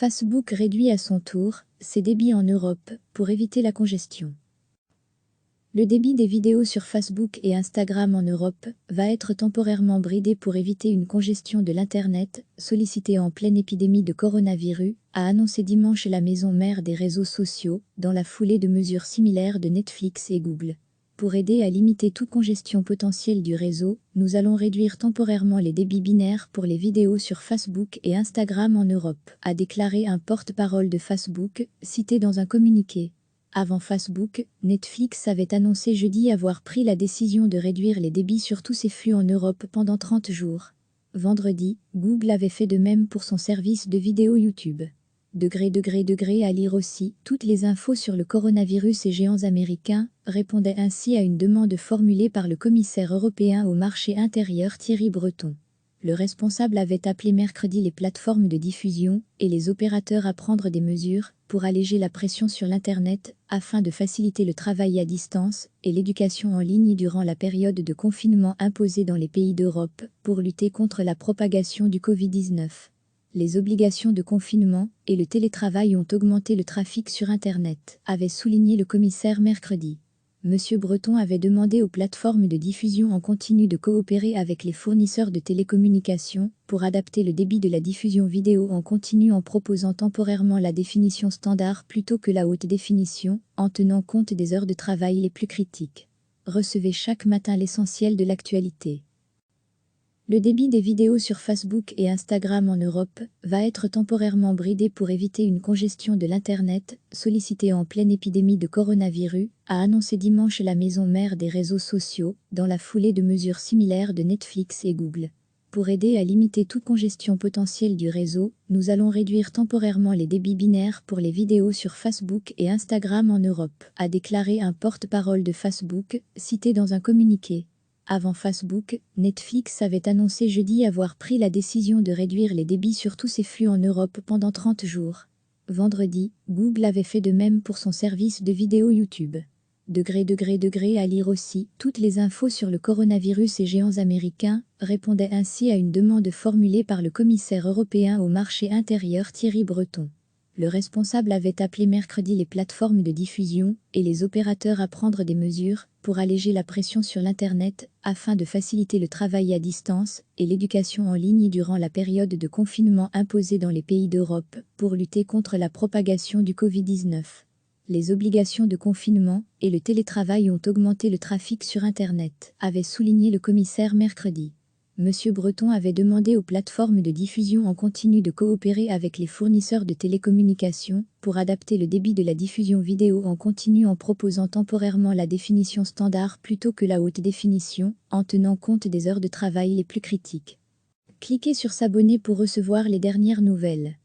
Facebook réduit à son tour ses débits en Europe pour éviter la congestion. Le débit des vidéos sur Facebook et Instagram en Europe va être temporairement bridé pour éviter une congestion de l'Internet, sollicitée en pleine épidémie de coronavirus, a annoncé dimanche la maison mère des réseaux sociaux, dans la foulée de mesures similaires de Netflix et Google. Pour aider à limiter toute congestion potentielle du réseau, nous allons réduire temporairement les débits binaires pour les vidéos sur Facebook et Instagram en Europe, a déclaré un porte-parole de Facebook, cité dans un communiqué. Avant Facebook, Netflix avait annoncé jeudi avoir pris la décision de réduire les débits sur tous ses flux en Europe pendant 30 jours. Vendredi, Google avait fait de même pour son service de vidéo YouTube. À lire aussi, toutes les infos sur le coronavirus et géants américains, répondait ainsi à une demande formulée par le commissaire européen au marché intérieur Thierry Breton. Le responsable avait appelé mercredi les plateformes de diffusion et les opérateurs à prendre des mesures pour alléger la pression sur l'Internet afin de faciliter le travail à distance et l'éducation en ligne durant la période de confinement imposée dans les pays d'Europe pour lutter contre la propagation du Covid-19. Les obligations de confinement et le télétravail ont augmenté le trafic sur Internet, avait souligné le commissaire mercredi. Monsieur Breton avait demandé aux plateformes de diffusion en continu de coopérer avec les fournisseurs de télécommunications pour adapter le débit de la diffusion vidéo en continu en proposant temporairement la définition standard plutôt que la haute définition, en tenant compte des heures de travail les plus critiques. Recevez chaque matin l'essentiel de l'actualité. Le débit des vidéos sur Facebook et Instagram en Europe va être temporairement bridé pour éviter une congestion de l'Internet, sollicitée en pleine épidémie de coronavirus, a annoncé dimanche la maison mère des réseaux sociaux, dans la foulée de mesures similaires de Netflix et Google. Pour aider à limiter toute congestion potentielle du réseau, nous allons réduire temporairement les débits binaires pour les vidéos sur Facebook et Instagram en Europe, a déclaré un porte-parole de Facebook, cité dans un communiqué. Avant Facebook, Netflix avait annoncé jeudi avoir pris la décision de réduire les débits sur tous ses flux en Europe pendant 30 jours. Vendredi, Google avait fait de même pour son service de vidéo YouTube. À lire aussi, toutes les infos sur le coronavirus et géants américains, répondait ainsi à une demande formulée par le commissaire européen au marché intérieur Thierry Breton. Le responsable avait appelé mercredi les plateformes de diffusion et les opérateurs à prendre des mesures pour alléger la pression sur l'Internet afin de faciliter le travail à distance et l'éducation en ligne durant la période de confinement imposée dans les pays d'Europe pour lutter contre la propagation du Covid-19. Les obligations de confinement et le télétravail ont augmenté le trafic sur Internet, avait souligné le commissaire mercredi. Monsieur Breton avait demandé aux plateformes de diffusion en continu de coopérer avec les fournisseurs de télécommunications pour adapter le débit de la diffusion vidéo en continu en proposant temporairement la définition standard plutôt que la haute définition, en tenant compte des heures de travail les plus critiques. Cliquez sur s'abonner pour recevoir les dernières nouvelles.